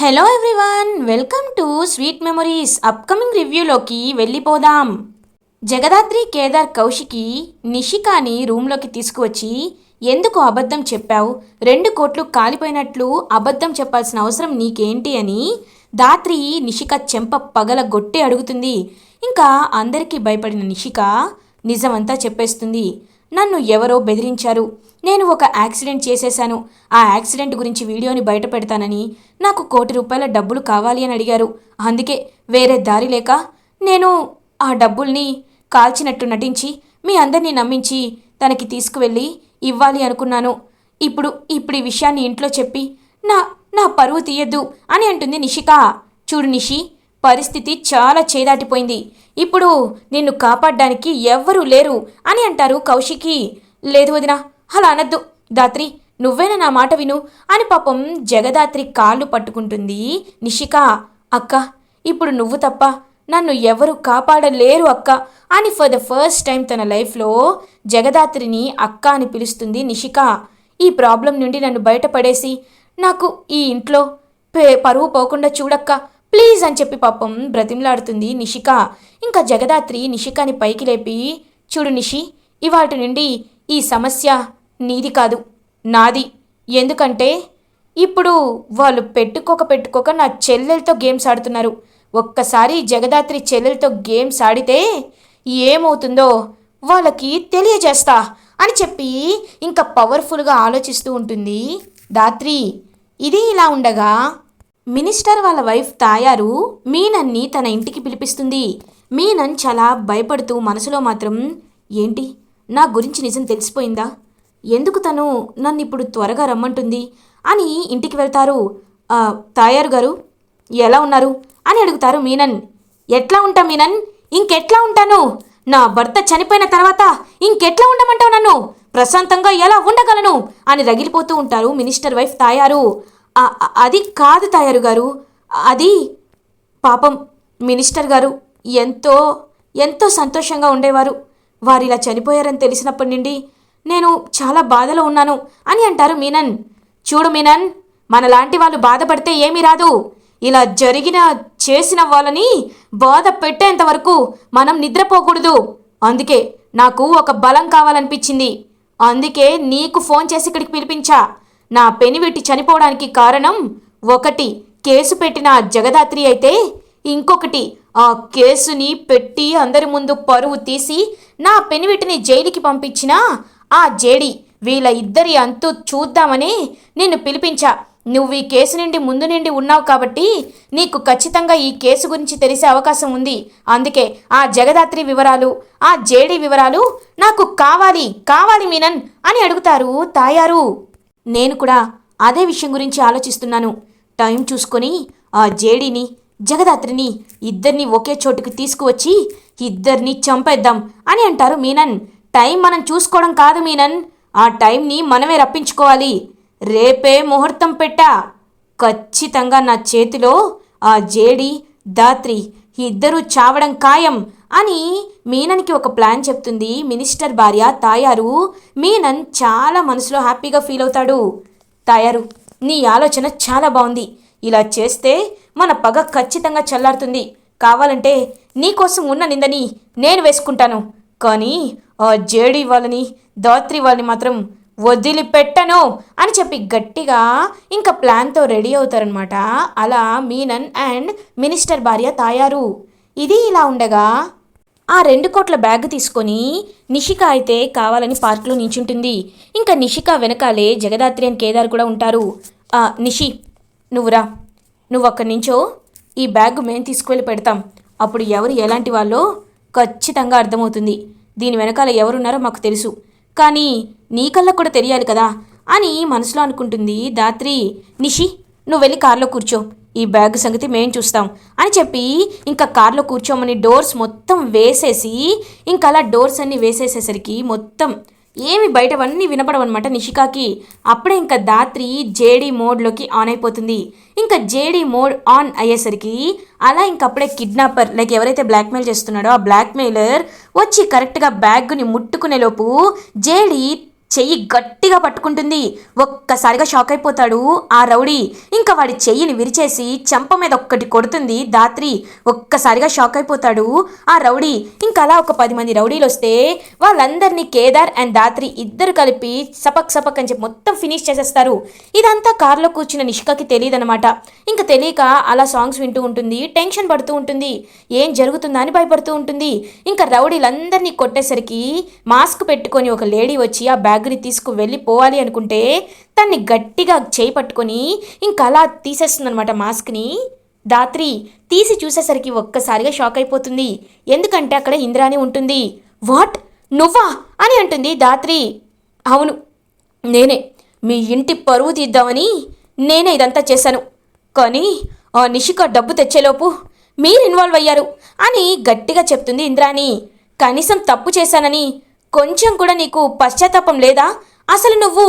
Hello everyone, welcome to sweet memories. Upcoming రివ్యూలోకి వెళ్ళిపోదాం. జగదాత్రి, కేదార్, కౌశికి నిషికాని రూమ్లోకి తీసుకువచ్చి ఎందుకు అబద్ధం చెప్పావు, 2 కోట్లు కాలిపోయినట్లు అబద్ధం చెప్పాల్సిన అవసరం నీకేంటి అని దాత్రి నిషిక చెంప పగలగొట్టి అడుగుతుంది. ఇంకా అందరికీ భయపడిన నిషిక నిజమంతా చెప్పేస్తుంది. నన్ను ఎవరో బెదిరించారు, నేను ఒక యాక్సిడెంట్ చేసేశాను, ఆ యాక్సిడెంట్ గురించి వీడియోని బయట పెడతానని, నాకు ₹1 కోటి డబ్బులు కావాలి అని అడిగారు. అందుకే వేరే దారి లేక నేను ఆ డబ్బుల్ని కాల్చినట్టు నటించి మీ అందరినీ నమ్మించి తనకి తీసుకువెళ్ళి ఇవ్వాలి అనుకున్నాను. ఇప్పుడు ఈ విషయాన్ని ఇంట్లో చెప్పి నా నా పరువు తీయద్దు అని అంటుంది నిషిక. చూడు నిషి, పరిస్థితి చాలా చేదాటిపోయింది, ఇప్పుడు నిన్ను కాపాడడానికి ఎవ్వరూ లేరు అని అంటారు కౌశికి. లేదు వదినా, అలా అనద్దు, దాత్రి నువ్వేనా నా మాట విను అని పాపం జగదాత్రి కాళ్ళు పట్టుకుంటుంది నిషిక. అక్క, ఇప్పుడు నువ్వు తప్ప నన్ను ఎవరు కాపాడలేరు అక్క అని ఫర్ ద ఫస్ట్ టైం తన లైఫ్లో జగదాత్రిని అక్క అని పిలుస్తుంది నిషిక. ఈ ప్రాబ్లం నుండి నన్ను బయటపడేసి నాకు ఈ ఇంట్లో పరువు పోకుండా చూడక్క ప్లీజ్ అని చెప్పి పాపం బ్రతిమలాడుతుంది నిషిక. ఇంకా జగదాత్రి నిషికాని పైకి లేపి, చూడు నిషి, ఇవాటి నుండి ఈ సమస్య నీది కాదు, నాది. ఎందుకంటే ఇప్పుడు వాళ్ళు పెట్టుకోక నా చెల్లెలతో గేమ్స్ ఆడుతున్నారు. ఒక్కసారి జగదాత్రి చెల్లెలతో గేమ్స్ ఆడితే ఏమవుతుందో వాళ్ళకి తెలియజేస్తా అని చెప్పి ఇంకా పవర్ఫుల్గా ఆలోచిస్తూ ఉంటుంది దాత్రి. ఇది ఇలా ఉండగా మినిస్టర్ వాళ్ళ వైఫ్ తాయారు మీనన్ని తన ఇంటికి పిలిపిస్తుంది. మీనన్ చాలా భయపడుతూ మనసులో మాత్రం, ఏంటి నా గురించి నిజం తెలిసిపోయిందా, ఎందుకు తను నన్ను ఇప్పుడు త్వరగా రమ్మంటుంది అని ఇంటికి వెళ్తారు. తాయారు గారు ఎలా ఉన్నారు అని అడుగుతారు మీనన్. ఎట్లా ఉంటా మీనన్, ఇంకెట్లా ఉంటాను, నా భర్త చనిపోయిన తర్వాత ఇంకెట్లా ఉండమంటావు, నన్ను ప్రశాంతంగా ఎలా ఉండగలను అని రగిలిపోతూ ఉంటారు మినిస్టర్ వైఫ్ తాయారు. అది కాదు తాయారు గారు, అది పాపం మినిస్టర్ గారు ఎంతో ఎంతో సంతోషంగా ఉండేవారు, వారు ఇలా చనిపోయారని తెలిసినప్పటి నుండి నేను చాలా బాధలో ఉన్నాను అని అంటారు మీనన్. చూడు మీనన్, మనలాంటి వాళ్ళు బాధపడితే ఏమీ రాదు, ఇలా చేసిన వాళ్ళని బాధ పెట్టేంత వరకు మనం నిద్రపోకూడదు. అందుకే నాకు ఒక బలం కావాలనిపించింది, అందుకే నీకు ఫోన్ చేసి ఇక్కడికి పిలిపించా. నా పెనివెట్టి చనిపోవడానికి కారణం ఒకటి కేసు పెట్టిన జగదాత్రి అయితే, ఇంకొకటి ఆ కేసుని పెట్టి అందరి ముందు పరువు తీసి నా పెనివెట్టిని జైలుకి పంపించిన ఆ జేడి, వీళ్ళ ఇద్దరి అంతు చూద్దామని నిన్ను పిలిపించా. నువ్వు ఈ కేసు ముందు నుండి ఉన్నావు కాబట్టి నీకు ఖచ్చితంగా ఈ కేసు గురించి తెలిసే అవకాశం ఉంది. అందుకే ఆ జగదాత్రి వివరాలు, ఆ జేడి వివరాలు నాకు కావాలి మీనన్ అని అడుగుతారు తాయారు. నేను కూడా అదే విషయం గురించి ఆలోచిస్తున్నాను. టైం చూసుకొని ఆ జేడీని, జగదాత్రిని ఇద్దరిని ఒకే చోటుకు తీసుకువచ్చి ఇద్దరిని చంపేద్దాం అని అంటారు మీనన్. టైం మనం చూసుకోవడం కాదు మీనన్, ఆ టైంని మనమే రప్పించుకోవాలి. రేపే ముహూర్తం పెట్టా, ఖచ్చితంగా నా చేతిలో ఆ జేడి, దాత్రి ఇద్దరూ చావడం ఖాయం అని మీనన్కి ఒక ప్లాన్ చెప్తుంది మినిస్టర్ భార్య తాయారు. మీనన్ చాలా మనసులో హ్యాపీగా ఫీల్ అవుతాడు. తాయారు, నీ ఆలోచన చాలా బాగుంది, ఇలా చేస్తే మన పగ ఖచ్చితంగా చల్లారుతుంది. కావాలంటే నీకోసం ఉన్న నిందని నేను వేసుకుంటాను, కానీ ఆ జేడీ వాళ్ళని, దాత్రి వాళ్ళని మాత్రం వదిలిపెట్టను అని చెప్పి గట్టిగా ఇంకా ప్లాన్తో రెడీ అవుతారనమాట. అలా మీనన్ అండ్ మినిస్టర్ భార్య తాయారు. ఇది ఇలా ఉండగా ఆ 2 కోట్ల బ్యాగ్ తీసుకొని నిషిక అయితే కావాలని పార్క్లో నించుంటుంది. ఇంకా నిషిక వెనకాలే జగదాత్రి అండ్ కేదార్ కూడా ఉంటారు. నిషి, నువ్వురా, నువ్వు అక్కడి నుంచో, ఈ బ్యాగ్ మేము తీసుకువెళ్ళి పెడతాం, అప్పుడు ఎవరు ఎలాంటి వాళ్ళో ఖచ్చితంగా అర్థమవుతుంది. దీని వెనకాల ఎవరున్నారో మాకు తెలుసు, కానీ నీకల్లా కూడా తెలియాలి కదా అని మనసులో అనుకుంటుంది దాత్రి. నిషి, నువ్వు వెళ్ళి కార్లో కూర్చో, ఈ బ్యాగ్ సంగతి మేం చూస్తాం అని చెప్పి ఇంకా కార్లో కూర్చోమని డోర్స్ మొత్తం వేసేసి, ఇంకా అలా డోర్స్ అన్నీ వేసేసేసరికి మొత్తం ఏమి బయటవన్నీ వినపడవన్నమాట నిషికాకి. అప్పుడే ఇంకా దాత్రి జేడీ మోడ్లోకి ఆన్ అయిపోతుంది. ఇంకా జేడీ మోడ్ ఆన్ అయ్యేసరికి అలా ఇంకప్పుడే కిడ్నాపర్, లైక్ ఎవరైతే బ్లాక్మెయిల్ చేస్తున్నాడో ఆ బ్లాక్మెయిలర్ వచ్చి కరెక్ట్గా బ్యాగ్ని ముట్టుకునేలోపు జేడీ చెయ్యి గట్టిగా పట్టుకుంటుంది. ఒక్కసారిగా షాక్ అయిపోతాడు ఆ రౌడీ. ఇంకా వాడి చెయ్యిని విరిచేసి చెంప మీద ఒక్కటి కొడుతుంది ధాత్రి. ఒక్కసారిగా షాక్ అయిపోతాడు ఆ రౌడీ. ఇంకా అలా ఒక 10 మంది రౌడీలు వస్తే వాళ్ళందరినీ కేదార్ అండ్ ధాత్రి ఇద్దరు కలిపి సపక్ సపక్ అని చెప్పి మొత్తం ఫినిష్ చేసేస్తారు. ఇదంతా కారులో కూర్చున్న నిషికాకి తెలియదనమాట. ఇంకా తెలియక అలా సాంగ్స్ వింటూ ఉంటుంది, టెన్షన్ పడుతూ ఉంటుంది, ఏం జరుగుతుందా అని భయపడుతూ ఉంటుంది. ఇంకా రౌడీలందరినీ కొట్టేసరికి మాస్క్ పెట్టుకొని ఒక లేడీ వచ్చి ఆ బ్యాగ్ని తీసుకు వెళ్ళిపోవాలి అనుకుంటే తన్ని గట్టిగా చేయి పట్టుకొని ఇంకా అలా తీసేస్తుందనమాట మాస్క్ని. ధాత్రి తీసి చూసేసరికి ఒక్కసారిగా షాక్ అయిపోతుంది. ఎందుకంటే అక్కడ ఇంద్రాణి ఉంటుంది. వాట్, నువ్వా అని అంటుంది ధాత్రి. అవును, నేనే. మీ ఇంటి పరువు తీద్దామని నేనే ఇదంతా చేశాను. కానీ ఆ నిషిక డబ్బు తెచ్చేలోపు మీరు ఇన్వాల్వ్ అయ్యారు అని గట్టిగా చెప్తుంది ఇంద్రాణి. కనీసం తప్పు చేశానని కొంచెం కూడా నీకు పశ్చాత్తాపం లేదా? అసలు నువ్వు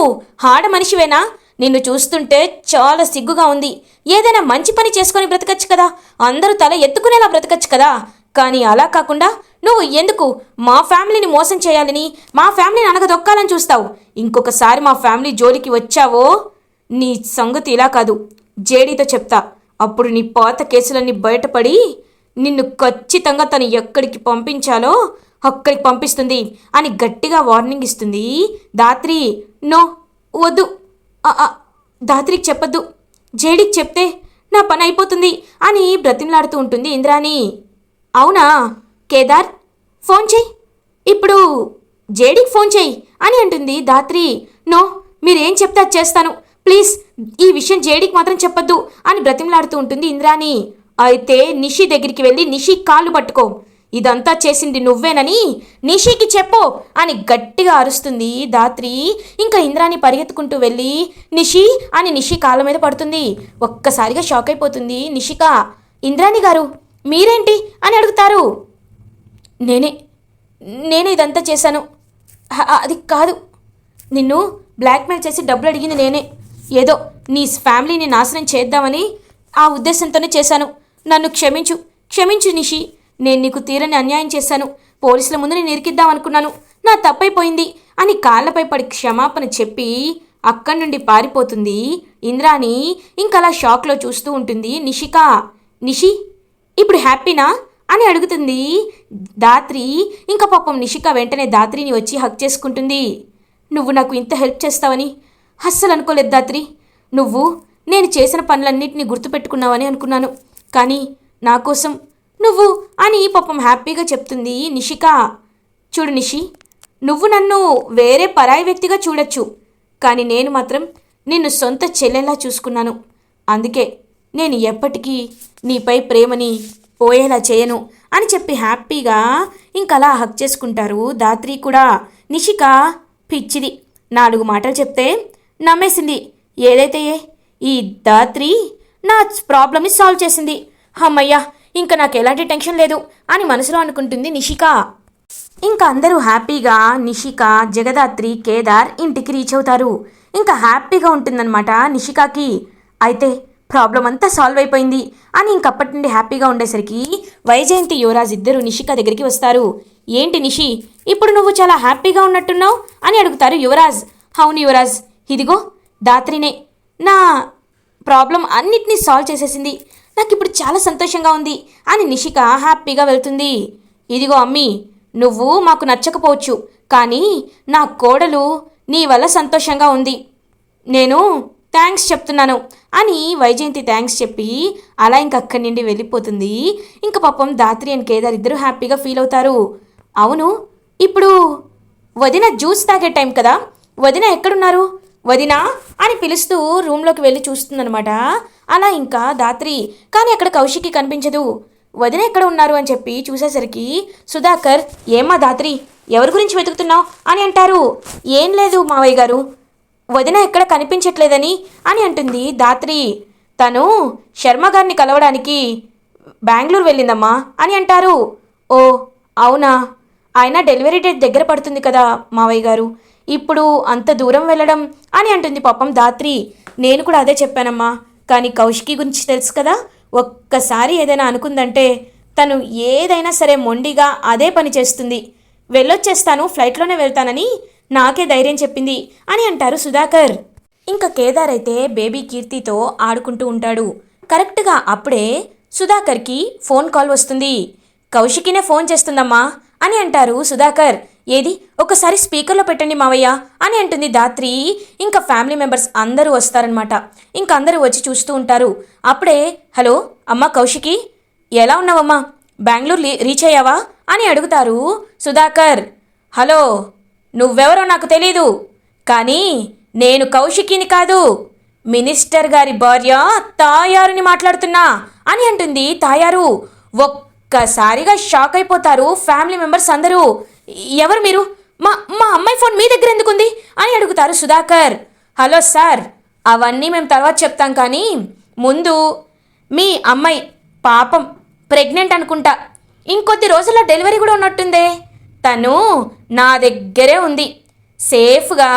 ఆడ మనిషివేనా? నిన్ను చూస్తుంటే చాలా సిగ్గుగా ఉంది. ఏదైనా మంచి పని చేసుకొని బ్రతకచ్చు కదా, అందరూ తల ఎత్తుకునేలా బ్రతకచ్చు కదా. కానీ అలా కాకుండా నువ్వు ఎందుకు మా ఫ్యామిలీని మోసం చేయాలని, మా ఫ్యామిలీని అనగదొక్కాలని చూస్తావు? ఇంకొకసారి మా ఫ్యామిలీ జోలికి వచ్చావో నీ సంగతి ఇలా కాదు, జేడీతో చెప్తా. అప్పుడు నీ పాత కేసులన్నీ బయటపడి నిన్ను ఖచ్చితంగా తను ఎక్కడికి పంపించాలో అక్కడికి పంపిస్తుంది అని గట్టిగా వార్నింగ్ ఇస్తుంది ధాత్రి. నో, వద్దు, ధాత్రికి చెప్పొద్దు, జేడీకి చెప్తే నా పని అయిపోతుంది అని బ్రతిమలాడుతూ ఉంటుంది ఇంద్రాణి. అవునా కేదార్, ఫోన్ చెయ్యి, ఇప్పుడు జేడీకి ఫోన్ చెయ్యి అని అంటుంది ధాత్రి. నో, మీరేం చెప్తే అది చేస్తాను, ప్లీజ్ ఈ విషయం జేడీకి మాత్రం చెప్పొద్దు అని బ్రతిమలాడుతూ ఉంటుంది ఇంద్రాణి. అయితే నిషి దగ్గరికి వెళ్ళి నిషి కాళ్ళు పట్టుకో, ఇదంతా చేసింది నువ్వేనని నిషికి చెప్పు అని గట్టిగా అరుస్తుంది ధాత్రి. ఇంకా ఇంద్రాణి పరిగెత్తుకుంటూ వెళ్ళి నిషి అని నిషి కాళ్ళ మీద పడుతుంది. ఒక్కసారిగా షాక్ అయిపోతుంది నిషిక. ఇంద్రాణి గారు మీరేంటి అని అడుగుతారు. నేనే ఇదంతా చేశాను. అది కాదు, నిన్ను బ్లాక్మెయిల్ చేసి డబ్బులు అడిగింది నేనే. ఏదో నీ ఫ్యామిలీని నాశనం చేద్దామని ఆ ఉద్దేశంతోనే చేశాను. నన్ను క్షమించు నిషి. నేను నీకు తీరని అన్యాయం చేశాను. పోలీసుల ముందు నేను ఇరికిద్దామనుకున్నాను, నా తప్పైపోయింది అని కాళ్ళపై పడి క్షమాపణ చెప్పి అక్కడి నుండి పారిపోతుంది ఇంద్రాణి. ఇంకలా షాక్లో చూస్తూ ఉంటుంది నిషిక. నిషి ఇప్పుడు హ్యాపీనా అని అడుగుతుంది ధాత్రి. ఇంకా పాపం నిషిక వెంటనే ధాత్రిని వచ్చి హక్ చేసుకుంటుంది. నువ్వు నాకు ఇంత హెల్ప్ చేస్తావని అస్సలు అనుకోలేదు ధాత్రి. నువ్వు నేను చేసిన పనులన్నింటినీ గుర్తుపెట్టుకున్నావని అనుకున్నాను, కానీ నా కోసం నువ్వు అని పాపం హ్యాపీగా చెప్తుంది నిషిక. చూడు నిషి, నువ్వు నన్ను వేరే పరాయి వ్యక్తిగా చూడొచ్చు, కానీ నేను మాత్రం నిన్ను సొంత చెల్లెలా చూసుకున్నాను. అందుకే నేను ఎప్పటికీ నీపై ప్రేమని పోయేలా చేయను అని చెప్పి హ్యాపీగా ఇంకలా హక్ చేసుకుంటారు ధాత్రి కూడా. నిషిక పిచ్చిది, 4 మాటలు చెప్తే నమ్మేసింది. ఏదైతే ఈ ధాత్రి నా ప్రాబ్లమ్ని సాల్వ్ చేసింది. అమ్మయ్యా, ఇంకా నాకు ఎలాంటి టెన్షన్ లేదు అని మనసులో అనుకుంటుంది నిషిక. ఇంకా అందరూ హ్యాపీగా నిషిక, జగదాత్రి, కేదార్ ఇంటికి రీచ్ అవుతారు. ఇంకా హ్యాపీగా ఉంటుందన్నమాట నిషికాకి. అయితే ప్రాబ్లం అంతా సాల్వ్ అయిపోయింది అని ఇంకప్పటి నుండి హ్యాపీగా ఉండేసరికి వైజయంతి, యువరాజ్ ఇద్దరు నిషిక దగ్గరికి వస్తారు. ఏంటి నిషి, ఇప్పుడు నువ్వు చాలా హ్యాపీగా ఉన్నట్టున్నావు అని అడుగుతారు యువరాజ్. అవును యువరాజ్, ఇదిగో ధాత్రినే నా ప్రాబ్లం అన్నిటినీ సాల్వ్ చేసేసింది, నాకు ఇప్పుడు చాలా సంతోషంగా ఉంది అని నిషిక హ్యాపీగా వెళ్తుంది. ఇదిగో అమ్మీ, నువ్వు మాకు నచ్చకపోవచ్చు, కానీ నా కోడలు నీ వల్ల సంతోషంగా ఉంది, నేను థ్యాంక్స్ చెప్తున్నాను అని వైజయంతి థ్యాంక్స్ చెప్పి అలా ఇంక అక్కడి నుండి వెళ్ళిపోతుంది. ఇంక పాపం ధాత్రి అండ్ కేదార్ ఇద్దరు హ్యాపీగా ఫీల్ అవుతారు. అవును, ఇప్పుడు వదిన జ్యూస్ తాగే టైం కదా, వదిన ఎక్కడున్నారు వదినా అని పిలుస్తూ రూమ్లోకి వెళ్ళి చూస్తుందనమాట. అలా ఇంకా ధాత్రి, కానీ అక్కడ కౌశికి కనిపించదు. వదిన ఎక్కడ ఉన్నారు అని చెప్పి చూసేసరికి సుధాకర్, ఏమ్మా ధాత్రి, ఎవరి గురించి వెతుకుతున్నావు అని అంటారు. ఏం లేదు మావయ్య గారు, వదిన ఎక్కడ కనిపించట్లేదని అని అంటుంది ధాత్రి. తను శర్మ గారిని కలవడానికి బెంగళూరు వెళ్ళిందమ్మా అని అంటారు. ఓ అవునా, ఆయన డెలివరీ డేట్ దగ్గర పడుతుంది కదా మావయ్య గారు, ఇప్పుడు అంత దూరం వెళ్ళడం అని అంటుంది పాపం ధాత్రి. నేను కూడా అదే చెప్పానమ్మా, కానీ కౌశికి గురించి తెలుసు కదా, ఒక్కసారి ఏదైనా అనుకుందంటే తను ఏదైనా సరే మొండిగా అదే పని చేస్తుంది. వెళ్ళొచ్చేస్తాను, ఫ్లైట్లోనే వెళ్తానని నాకే ధైర్యం చెప్పింది అని అంటారు సుధాకర్. ఇంకా కేదార్ అయితే బేబీ కీర్తితో ఆడుకుంటూ ఉంటాడు. కరెక్ట్గా అప్పుడే సుధాకర్కి ఫోన్ కాల్ వస్తుంది. కౌశికినే ఫోన్ చేస్తుందమ్మా అని అంటారు సుధాకర్. ఏది ఒకసారి స్పీకర్లో పెట్టండి మావయ్య అని అంటుంది ధాత్రి. ఇంకా ఫ్యామిలీ మెంబర్స్ అందరూ వస్తారనమాట. ఇంకా అందరూ వచ్చి చూస్తూ ఉంటారు. అప్పుడే హలో అమ్మా కౌశికి, ఎలా ఉన్నావమ్మా, బెంగళూరు రీచ్ అయ్యావా అని అడుగుతారు సుధాకర్. హలో, నువ్వెవరో నాకు తెలీదు, కానీ నేను కౌశికిని కాదు, మినిస్టర్ గారి భార్య తాయారుని మాట్లాడుతున్నా అని అంటుంది తాయారు. ఒక్కసారిగా షాక్ అయిపోతారు ఫ్యామిలీ మెంబర్స్ అందరూ. ఎవరు మీరు, మా మా అమ్మాయి ఫోన్ మీ దగ్గర ఎందుకుంది అని అడుగుతారు సుధాకర్. హలో సార్, అవన్నీ మేము తర్వాత చెప్తాం, కానీ ముందు మీ అమ్మాయి పాపం ప్రెగ్నెంట్ అనుకుంటా, ఇంకొద్ది రోజుల్లో డెలివరీ కూడా ఉన్నట్టుందే, తను నా దగ్గరే ఉంది, సేఫ్గా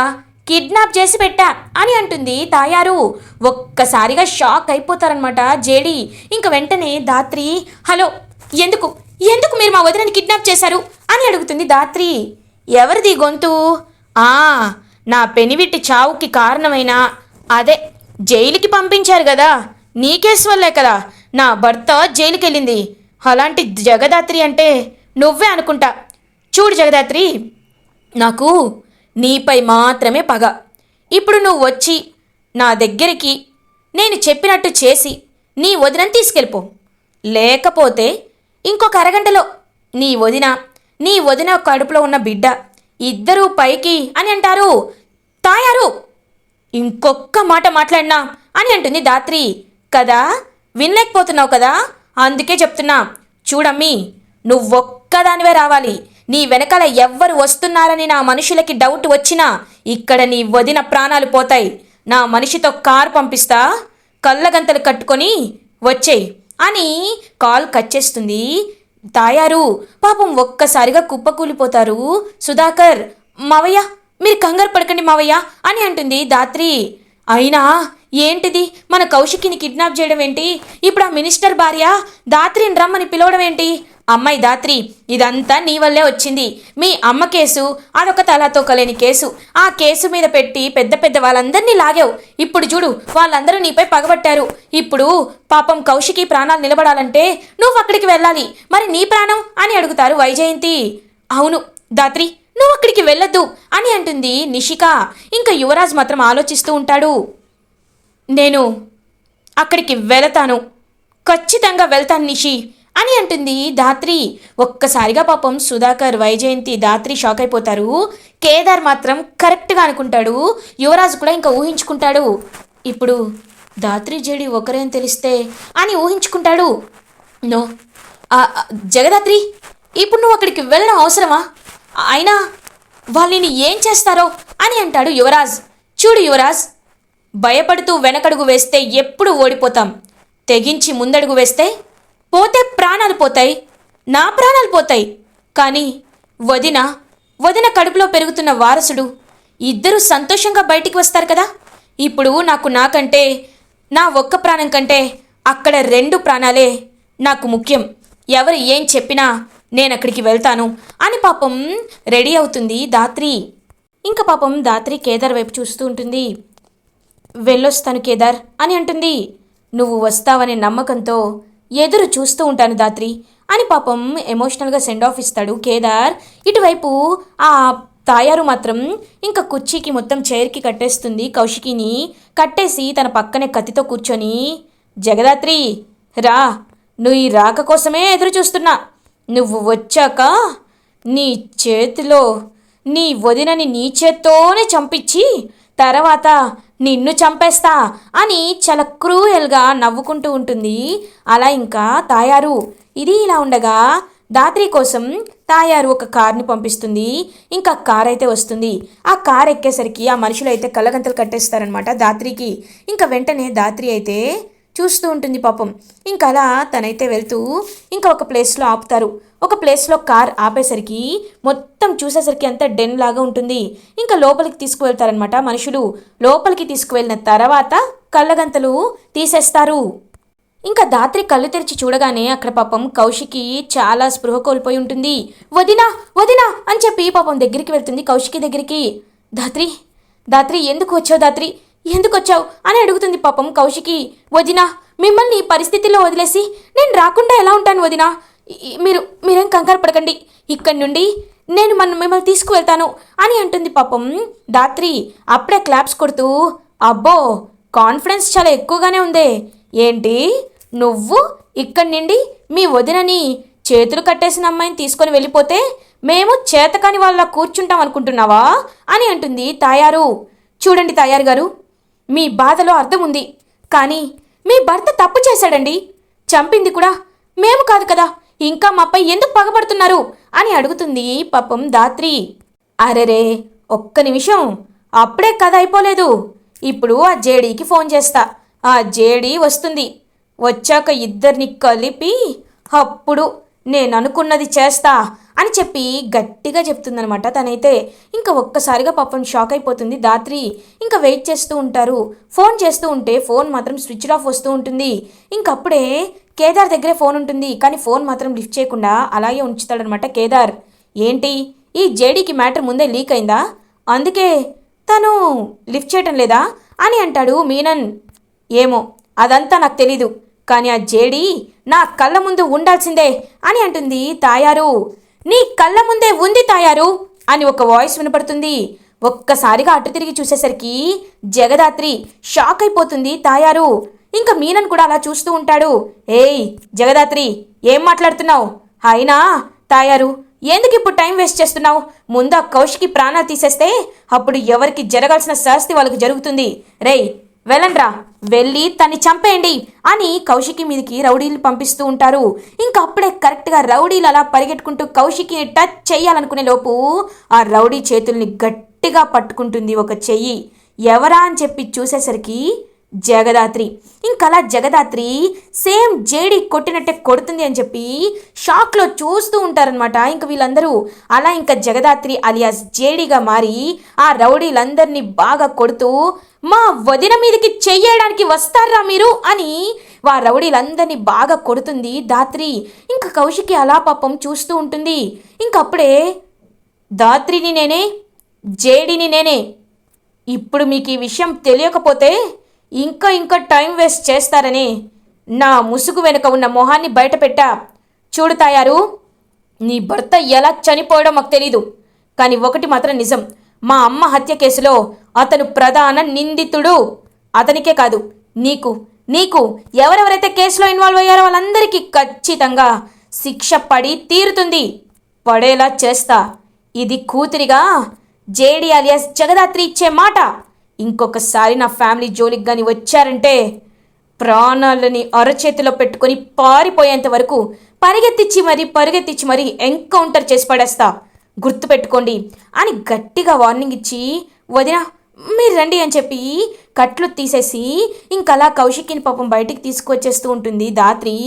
కిడ్నాప్ చేసి పెట్టా అని అంటుంది తాయారు. ఒక్కసారిగా షాక్ అయిపోతారనమాట జేడి. ఇంక వెంటనే ధాత్రి, హలో ఎందుకు ఎందుకు మీరు మా వదినని కిడ్నాప్ చేశారు అని అడుగుతుంది ధాత్రి. ఎవరిది గొంతు? నా పెనివిట్టి చావుకి కారణమైన అదే జైలుకి పంపించారు కదా, నీ కేసు వల్లే కదా నా భర్త జైలుకి వెళ్ళింది. అలాంటి జగదాత్రి అంటే నువ్వే అనుకుంటా. చూడు జగదాత్రి, నాకు నీపై మాత్రమే పగ. ఇప్పుడు నువ్వు వచ్చి నా దగ్గరికి నేను చెప్పినట్టు చేసి నీ వదినని తీసుకెళ్ళిపో, లేకపోతే ఇంకొక అరగంటలో నీ వదిన కడుపులో ఉన్న బిడ్డ ఇద్దరూ పైకి అని అంటారు. తాయారు, ఇంకొక్క మాట మాట్లాడినా అని అంటుంది ధాత్రి. కదా, వినలేకపోతున్నావు కదా, అందుకే చెప్తున్నా. చూడమ్మీ, నువ్వొక్కదానివే రావాలి. నీ వెనకాల ఎవ్వరు వస్తున్నారని నా మనుషులకి డౌట్ వచ్చినా ఇక్కడ నీ వదిన ప్రాణాలు పోతాయి. నా మనిషితో కారు పంపిస్తా, కళ్ళగంతలు కట్టుకొని వచ్చేయి అని కాల్ కట్ చేస్తుంది తాయారు. పాపం ఒక్కసారిగా కుప్పకూలిపోతారు సుధాకర్. మావయ్య, మీరు కంగారు పడకండి మావయ్య అని అంటుంది ధాత్రి. అయినా ఏంటిది, మన కౌశికిని కిడ్నాప్ చేయడం ఏంటి, ఇప్పుడు ఆ మినిస్టర్ భార్య ధాత్రిని రమ్మని పిలవడం ఏంటి? అమ్మాయి ధాత్రి, ఇదంతా నీ వల్లే వచ్చింది. మీ అమ్మ కేసు అదొక తలాతోకలేని కేసు. ఆ కేసు మీద పెట్టి పెద్ద పెద్ద వాళ్ళందరినీ లాగావు. ఇప్పుడు చూడు, వాళ్ళందరూ నీపై పగబట్టారు. ఇప్పుడు పాపం కౌశికి ప్రాణాలు నిలబడాలంటే నువ్వు అక్కడికి వెళ్ళాలి. మరి నీ ప్రాణం అని అడుగుతారు వైజయంతి. అవును ధాత్రి, నువ్వు అక్కడికి వెళ్ళొద్దు అని అంటుంది నిషిక. ఇంకా యువరాజ్ మాత్రం ఆలోచిస్తూ ఉంటాడు. నేను అక్కడికి వెళతాను, ఖచ్చితంగా వెళ్తాను నిషి అని అంటుంది ధాత్రి. ఒక్కసారిగా పాపం సుధాకర్, వైజయంతి, ధాత్రి షాక్ అయిపోతారు. కేదార్ మాత్రం కరెక్ట్గా అనుకుంటాడు. యువరాజు కూడా ఇంకా ఊహించుకుంటాడు. ఇప్పుడు ధాత్రి జేడి ఒకరేం తెలిస్తే అని ఊహించుకుంటాడు. నో జగదాత్రి, ఇప్పుడు నువ్వు అక్కడికి వెళ్ళడం అవసరమా? అయినా వాళ్ళని ఏం చేస్తారో అని అంటాడు యువరాజ్. చూడు యువరాజ్, భయపడుతూ వెనకడుగు వేస్తే ఎప్పుడు ఓడిపోతాం, తెగించి ముందడుగు వేస్తే పోతే ప్రాణాలు పోతాయి, నా ప్రాణాలు పోతాయి. కానీ వదిన కడుపులో పెరుగుతున్న వారసుడు ఇద్దరూ సంతోషంగా బయటికి వస్తారు కదా. ఇప్పుడు నాకంటే, నా ఒక్క ప్రాణం కంటే అక్కడ 2 ప్రాణాలే నాకు ముఖ్యం. ఎవరు ఏం చెప్పినా నేను అక్కడికి వెళ్తాను అని పాపం రెడీ అవుతుంది ధాత్రి. ఇంకా పాపం ధాత్రి కేదార్ వైపు చూస్తూ ఉంటుంది. వెళ్ళొస్తాను కేదార్ అని అంటుంది. నువ్వు వస్తావనే నమ్మకంతో ఎదురు చూస్తూ ఉంటాను ధాత్రి అని పాపం ఎమోషనల్గా సెండ్ ఆఫ్ ఇస్తాడు కేదార్. ఇటువైపు ఆ తాయారు మాత్రం ఇంకా కుర్చీకి మొత్తం చైర్కి కట్టేస్తుంది. కౌశికిని కట్టేసి తన పక్కనే కత్తితో కూర్చొని, జగదాత్రి రా, నువ్వు ఈ రాక కోసమే ఎదురు చూస్తున్నా. నువ్వు వచ్చాక నీ చేతిలో నీ వదినని నీ చేత్తోనే చంపించి తర్వాత నిన్ను చంపేస్తా అని చాలా క్రూయల్గా నవ్వుకుంటూ ఉంటుంది. అలా ఇంకా తాయారు. ఇది ఇలా ఉండగా ధాత్రి కోసం తాయారు ఒక కార్ని పంపిస్తుంది. ఇంకా కార్ అయితే వస్తుంది. ఆ కార్ ఎక్కేసరికి ఆ మనుషులు అయితే కళ్ళగంతలు కట్టేస్తారనమాట ధాత్రికి. ఇంకా వెంటనే ధాత్రి అయితే చూస్తూ ఉంటుంది పాపం. ఇంకా అలా తనైతే వెళ్తూ ఇంకా ఒక ప్లేస్లో ఆపుతారు. ఒక ప్లేస్లో కార్ ఆపేసరికి మొత్తం చూసేసరికి అంతా డెన్ లాగా ఉంటుంది. ఇంకా లోపలికి తీసుకువెళ్తారనమాట మనుషులు. లోపలికి తీసుకువెళ్ళిన తర్వాత కళ్ళగంతలు తీసేస్తారు. ఇంకా ధాత్రి కళ్ళు తెరిచి చూడగానే అక్కడ పాపం కౌశికి చాలా స్పృహ కోల్పోయి ఉంటుంది. వదినా వదినా అని చెప్పి పాపం దగ్గరికి వెళ్తుంది కౌశికి దగ్గరికి. ధాత్రి ధాత్రి ఎందుకు వచ్చావు ధాత్రి ఎందుకు వచ్చావు అని అడుగుతుంది పాపం కౌశికి. వదినా మిమ్మల్ని ఈ పరిస్థితిలో వదిలేసి నేను రాకుండా ఎలా ఉంటాను వదినా, మీరేం కంగారు పడకండి, ఇక్కడి నుండి నేను మిమ్మల్ని తీసుకువెళ్తాను అని అంటుంది పాపం ధాత్రి. అప్పుడే క్లాప్స్ కొడుతూ, అబ్బో కాన్ఫిడెన్స్ చాలా ఎక్కువగానే ఉందే, ఏంటి నువ్వు ఇక్కడి నుండి మీ వదినని చేతులు కట్టేసిన అమ్మాయిని తీసుకొని వెళ్ళిపోతే మేము చేతకాని వాళ్ళ కూర్చుంటాం అనుకుంటున్నావా అని అంటుంది తాయారు. చూడండి తాయారు గారు, మీ బాధలో అర్థం ఉంది, కానీ మీ భర్త తప్పు చేశాడండి, చంపింది కూడా మేము కాదు కదా, ఇంకా మాపై ఎందుకు పగబడుతున్నారు అని అడుగుతుంది పాపం ధాత్రి. అరెరే ఒక్క నిమిషం, అప్పుడే కథ అయిపోలేదు, ఇప్పుడు ఆ జేడీకి ఫోన్ చేస్తా, ఆ జేడీ వస్తుంది, వచ్చాక ఇద్దరిని కలిపి అప్పుడు నేను అనుకున్నది చేస్తా అని చెప్పి గట్టిగా చెప్తుందనమాట తనైతే. ఇంకా ఒక్కసారిగా పాపం షాక్ అయిపోతుంది ధాత్రి. ఇంకా వెయిట్ చేస్తూ ఉంటారు. ఫోన్ చేస్తూ ఉంటే ఫోన్ మాత్రం స్విచ్ ఆఫ్ వస్తూ ఉంటుంది. ఇంకప్పుడే కేదార్ దగ్గరే ఫోన్ ఉంటుంది, కానీ ఫోన్ మాత్రం లిఫ్ట్ చేయకుండా అలాగే ఉంచుతాడనమాట కేదార్. ఏంటి ఈ జేడీకి మ్యాటర్ ముందే లీక్ అయిందా, అందుకే తను లిఫ్ట్ చేయటం లేదా అని అంటాడు మీనన్. ఏమో అదంతా నాకు తెలీదు, కానీ ఆ జేడీ నా కళ్ళ ముందు ఉండాల్సిందే అని అంటుంది తాయారు. నీ కళ్ళ ముందే ఉంది తాయారు అని ఒక వాయిస్ వినపడుతుంది. ఒక్కసారిగా అటు తిరిగి చూసేసరికి జగదాత్రి షాక్ అయిపోతుంది తాయారు. ఇంకా మీనన్ కూడా అలా చూస్తూ ఉంటాడు. ఏయ్ జగదాత్రి ఏం మాట్లాడుతున్నావు, అయినా తాయారు ఎందుకు ఇప్పుడు టైం వేస్ట్ చేస్తున్నావు, ముందు ఆ కౌశికి ప్రాణాలు తీసేస్తే అప్పుడు ఎవరికి జరగాల్సిన శాస్తి వాళ్ళకి జరుగుతుంది, రేయ్ వెళ్ళండ్రా వెళ్ళి తన్ని చంపేయండి అని కౌశికి మీదకి రౌడీలు పంపిస్తూ ఉంటారు. ఇంకా అప్పుడే కరెక్ట్గా రౌడీలు అలా పరిగెట్టుకుంటూ కౌశికిని టచ్ చేయాలనుకునే లోపు ఆ రౌడీ చేతుల్ని గట్టిగా పట్టుకుంటుంది ఒక చెయ్యి. ఎవరా అని చెప్పి చూసేసరికి జగదాత్రి. ఇంకలా జగదాత్రి సేమ్ జేడీ కొట్టినట్టే కొడుతుంది అని చెప్పి షాక్లో చూస్తూ ఉంటారనమాట. ఇంక వీళ్ళందరూ అలా ఇంకా జగదాత్రి అలియాస్ జేడీగా మారి ఆ రౌడీలందరినీ బాగా కొడుతూ, మా వదిన మీదకి చెయ్యడానికి వస్తారా మీరు అని ఆ రౌడీలందరినీ బాగా కొడుతుంది ధాత్రి. ఇంకా కౌశికి అలా పాపం చూస్తూ ఉంటుంది. ఇంకప్పుడే ధాత్రిని నేనే, జేడీని నేనే, ఇప్పుడు మీకు ఈ విషయం తెలియకపోతే ఇంకా టైం వేస్ట్ చేస్తారని నా ముసుగు వెనుక ఉన్న మొహాన్ని బయట పెట్టా. చూడు తాయారు, నీ భర్త ఎలా చనిపోవడం మాకు తెలీదు, కానీ ఒకటి మాత్రం నిజం, మా అమ్మ హత్య కేసులో అతను ప్రధాన నిందితుడు. అతనికే కాదు నీకు ఎవరెవరైతే కేసులో ఇన్వాల్వ్ అయ్యారో వాళ్ళందరికీ ఖచ్చితంగా శిక్ష పడి తీరుతుంది, పడేలా చేస్తా. ఇది కూతురిగా జేడీ అలియాస్ జగదాత్రి ఇచ్చే మాట. ఇంకొకసారి నా ఫ్యామిలీ జోలికి కానీ వచ్చారంటే ప్రాణాలని అరచేతిలో పెట్టుకొని పారిపోయేంత వరకు పరిగెత్తించి మరీ ఎన్కౌంటర్ చేసి పడేస్తా, గుర్తుపెట్టుకోండి అని గట్టిగా వార్నింగ్ ఇచ్చి, వదినా మీరు రండి అని చెప్పి కట్లు తీసేసి ఇంకలా కౌశికిని పాపం బయటికి తీసుకొచ్చేస్తూ ఉంటుంది ధాత్రి.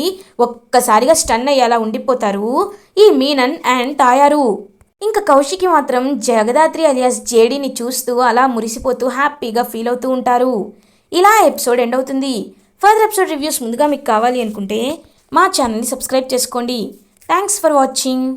ఒక్కసారిగా స్టన్ అయ్యేలా ఉండిపోతారు ఈ మీనన్ అండ్ తాయారు. ఇంకా కౌశికి మాత్రం జగదాత్రి అలియాస్ జేడీని చూస్తూ అలా మురిసిపోతూ హ్యాపీగా ఫీల్ అవుతూ ఉంటారు. ఇలా ఎపిసోడ్ ఎండ్ అవుతుంది. ఫర్దర్ ఎపిసోడ్ రివ్యూస్ ముందుగా మీకు కావాలి అనుకుంటే మా ఛానల్ని సబ్స్క్రైబ్ చేసుకోండి. Thanks for watching.